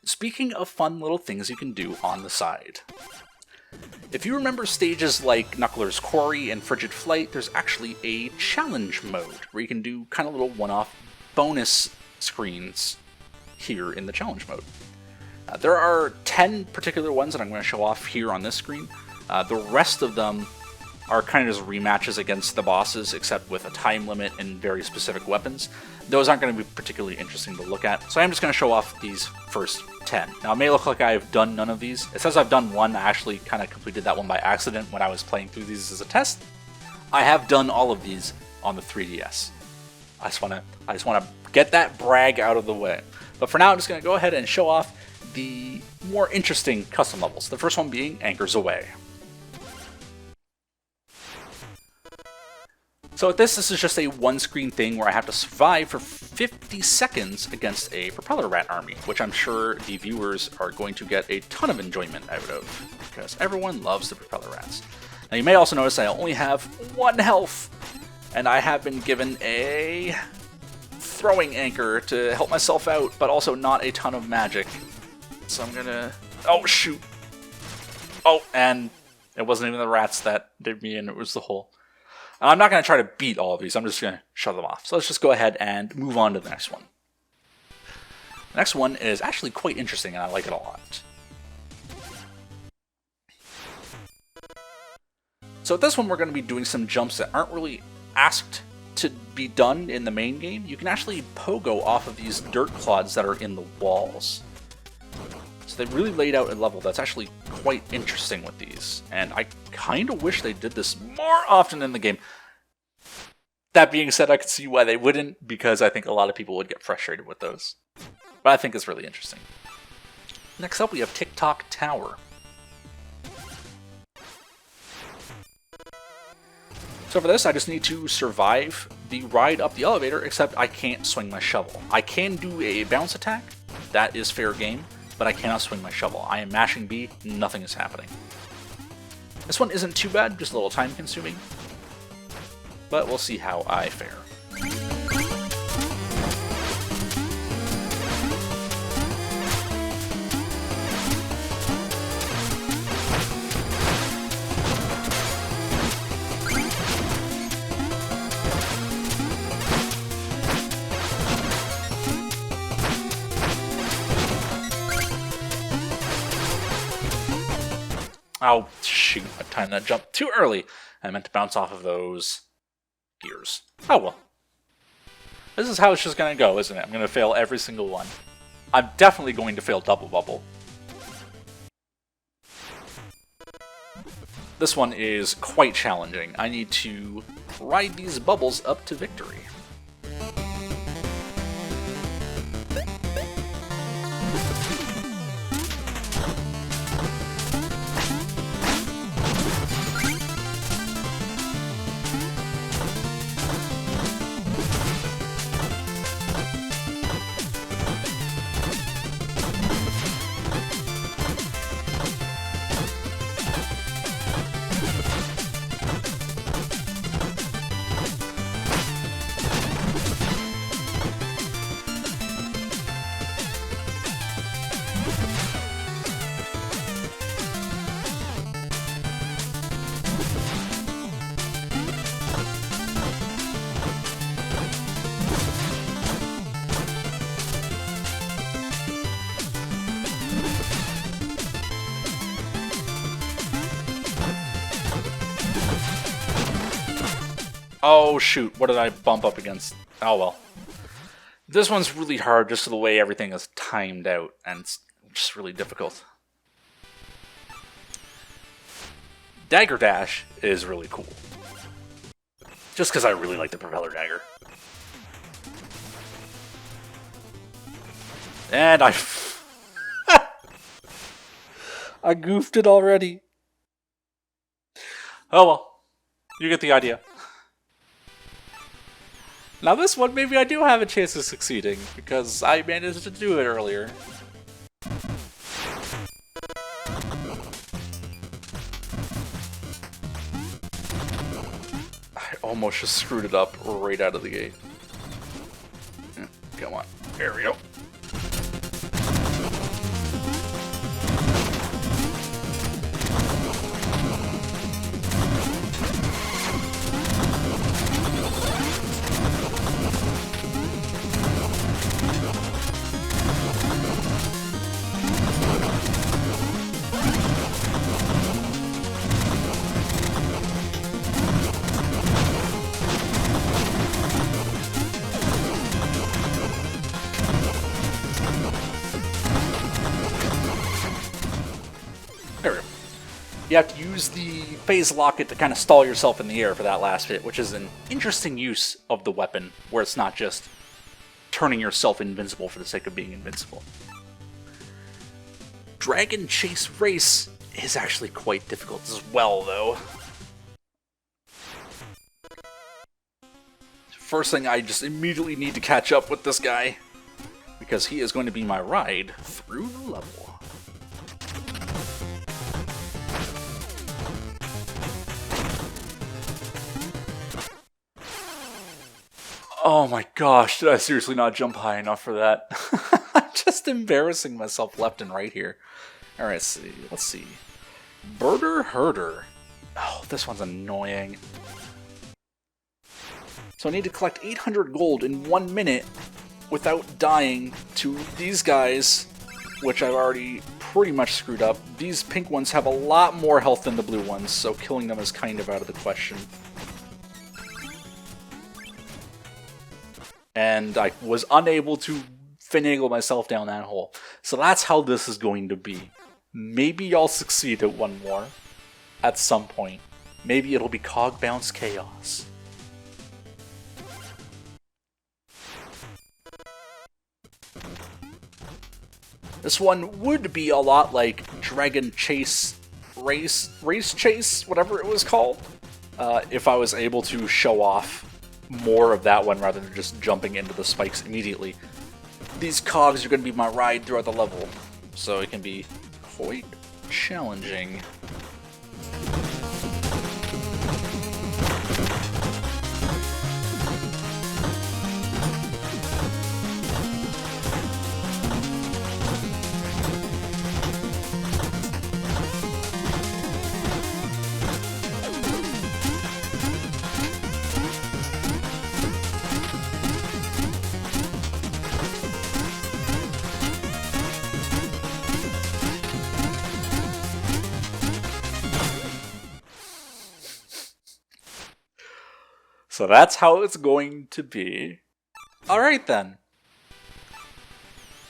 Speaking of fun little things you can do on the side. If you remember stages like Knuckler's Quarry and Frigid Flight, there's actually a challenge mode where you can do kind of little one-off bonus screens here in the challenge mode. There are 10 particular ones that I'm going to show off here on this screen. The rest of them are kind of just rematches against the bosses, except with a time limit and very specific weapons. Those aren't going to be particularly interesting to look at, so I'm just going to show off these first 10. Now, it may look like I've done none of these. It says I've done one. I actually kind of completed that one by accident when I was playing through these as a test. I have done all of these on the 3DS. I just want to get that brag out of the way. But for now, I'm just going to go ahead and show off the more interesting custom levels. The first one being Anchors Away. So with this is just a one-screen thing where I have to survive for 50 seconds against a propeller rat army, which I'm sure the viewers are going to get a ton of enjoyment out of, because everyone loves the propeller rats. Now you may also notice I only have 1 health, and I have been given a throwing anchor to help myself out, but also not a ton of magic. So I'm gonna... Oh, shoot! Oh, and it wasn't even the rats that did me in, it was the hole. I'm not going to try to beat all of these, I'm just going to shut them off. So let's just go ahead and move on to the next one. The next one is actually quite interesting, and I like it a lot. So with this one, we're going to be doing some jumps that aren't really asked to be done in the main game. You can actually pogo off of these dirt clods that are in the walls. So they really laid out a level that's actually quite interesting with these, and I kind of wish they did this more often in the game. That being said, I could see why they wouldn't, because I think a lot of people would get frustrated with those. But I think it's really interesting. Next up, we have TikTok Tower. So for this, I just need to survive the ride up the elevator, except I can't swing my shovel. I can do a bounce attack, that is fair game, but I cannot swing my shovel. I am mashing B, nothing is happening. This one isn't too bad, just a little time consuming, but we'll see how I fare. Oh, shoot, I timed that jump too early. I meant to bounce off of those gears. Oh well. This is how it's just going to go, isn't it? I'm going to fail every single one. I'm definitely going to fail Double Bubble. This one is quite challenging. I need to ride these bubbles up to victory. Oh shoot, what did I bump up against? Oh well. This one's really hard just the way everything is timed out, and it's just really difficult. Dagger Dash is really cool. Just because I really like the propeller dagger. And I goofed it already. Oh well, you get the idea. Now this one, maybe I do have a chance of succeeding, because I managed to do it earlier. I almost just screwed it up right out of the gate. Come on, there we go. You have to use the phase locket to kind of stall yourself in the air for that last hit, which is an interesting use of the weapon, where it's not just turning yourself invincible for the sake of being invincible. Dragon Chase Race is actually quite difficult as well, though. First thing, I just immediately need to catch up with this guy, because he is going to be my ride through the level. Oh my gosh, did I seriously not jump high enough for that? I'm just embarrassing myself left and right here. Alright, let's see. Birder Herder. Oh, this one's annoying. So I need to collect 800 gold in 1 minute without dying to these guys, which I've already pretty much screwed up. These pink ones have a lot more health than the blue ones, so killing them is kind of out of the question. And I was unable to finagle myself down that hole. So that's how this is going to be. Maybe I'll succeed at one more at some point. Maybe it'll be Cog Bounce Chaos. This one would be a lot like Dragon Chase Race Chase, whatever it was called, if I was able to show off more of that one rather than just jumping into the spikes immediately. These cogs are going to be my ride throughout the level, so it can be quite challenging. So that's how it's going to be. Alright then.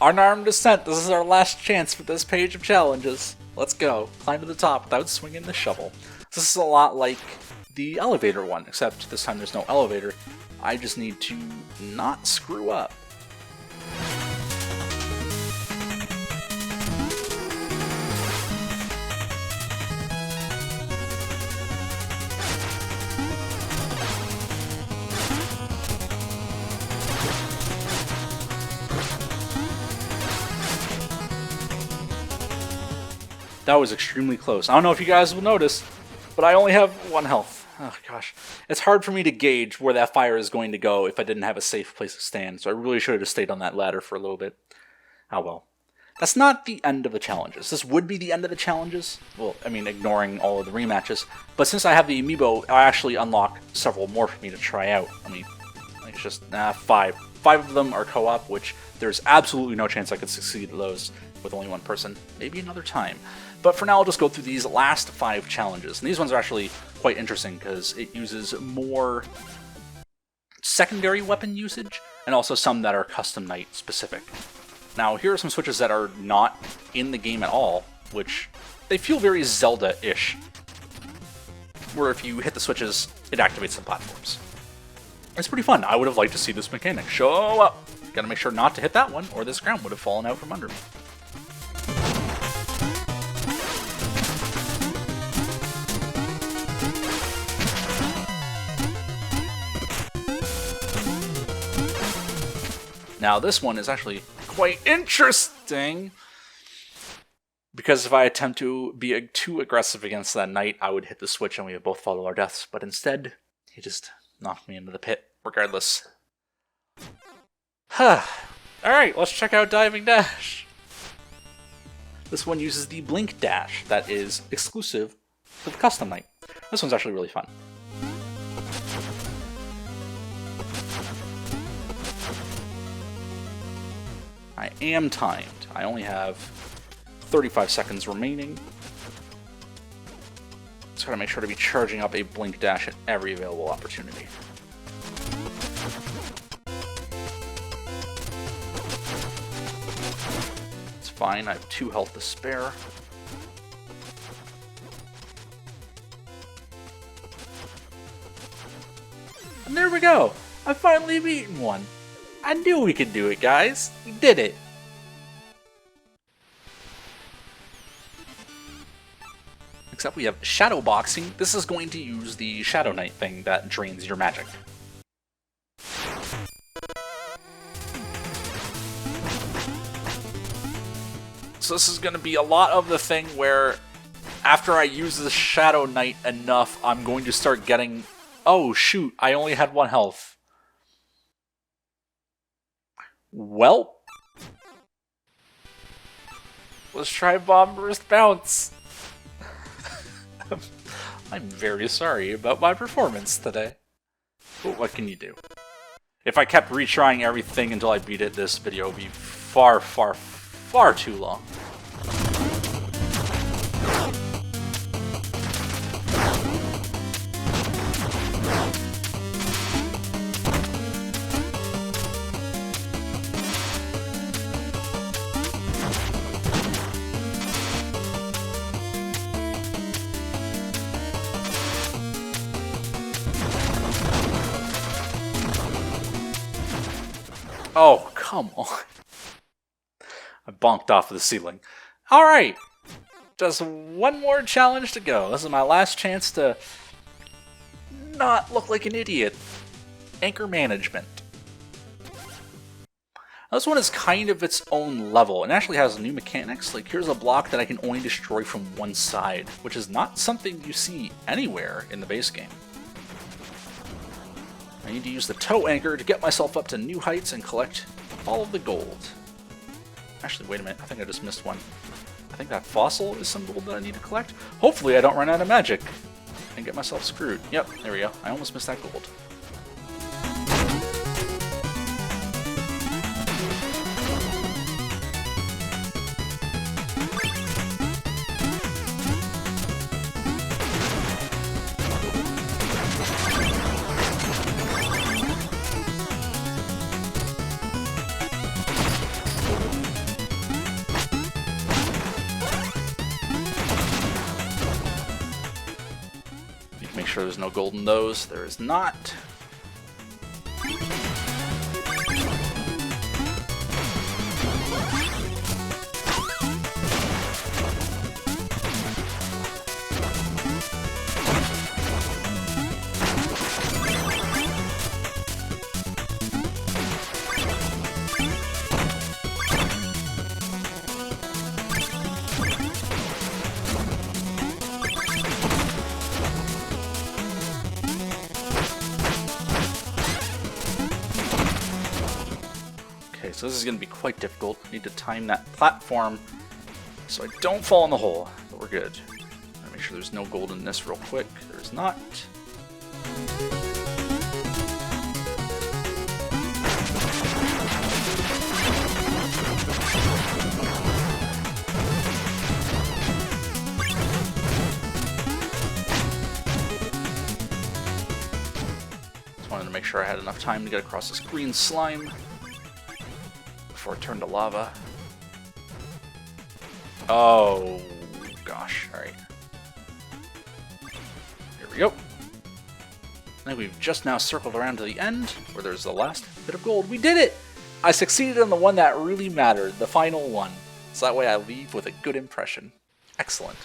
Unarmed Ascent, this is our last chance for this page of challenges. Let's go. Climb to the top without swinging the shovel. This is a lot like the elevator one, except this time there's no elevator. I just need to not screw up. That was extremely close. I don't know if you guys will notice, but I only have 1 health. Oh gosh. It's hard for me to gauge where that fire is going to go if I didn't have a safe place to stand, so I really should have just stayed on that ladder for a little bit. Oh well. That's not the end of the challenges. This would be the end of the challenges. Well, I mean, ignoring all of the rematches. But since I have the amiibo, I actually unlock several more for me to try out. I mean, it's just 5. 5 of them are co-op, which there's absolutely no chance I could succeed at those with only one person. Maybe another time. But for now, I'll just go through these last 5 challenges. And these ones are actually quite interesting because it uses more secondary weapon usage and also some that are custom night specific. Now, here are some switches that are not in the game at all, which they feel very Zelda-ish, where if you hit the switches, it activates the platforms. It's pretty fun. I would have liked to see this mechanic show up. Gotta make sure not to hit that one, or this ground would have fallen out from under me. Now this one is actually quite interesting, because if I attempt to be too aggressive against that knight, I would hit the switch and we would both follow our deaths, but instead, he just knocked me into the pit, regardless. Alright, let's check out Diving Dash. This one uses the Blink Dash that is exclusive to the custom knight. This one's actually really fun. I am timed. I only have 35 seconds remaining. Just gotta make sure to be charging up a Blink Dash at every available opportunity. It's fine, I have 2 health to spare. And there we go! I've finally beaten one! I knew we could do it, guys! We did it! Except we have shadow boxing. This is going to use the Shadow Knight thing that drains your magic. So this is going to be a lot of the thing where after I use the Shadow Knight enough, I'm going to start getting... Oh shoot, I only had 1 health. Well, let's try Bomb Burst Bounce. I'm very sorry about my performance today. But what can you do? If I kept retrying everything until I beat it, this video would be far, far, far too long. Oh, come on. I bonked off of the ceiling. Alright! Just one more challenge to go. This is my last chance to not look like an idiot. Anchor management. Now, this one is kind of its own level, and actually has new mechanics. Like, here's a block that I can only destroy from one side, which is not something you see anywhere in the base game. I need to use the toe anchor to get myself up to new heights and collect all of the gold. Actually, wait a minute, I think I just missed one. I think that fossil is some gold that I need to collect. Hopefully I don't run out of magic and get myself screwed. Yep, there we go. I almost missed that gold. Make sure there's no gold in those. There is not. So this is going to be quite difficult. I need to time that platform so I don't fall in the hole, but we're good. Gotta make sure there's no gold in this real quick. There's not. Just wanted to make sure I had enough time to get across this green slime before it turned to lava. Oh, gosh. Alright. Here we go. I think we've just now circled around to the end, where there's the last bit of gold. We did it! I succeeded on the one that really mattered, the final one. So that way I leave with a good impression. Excellent.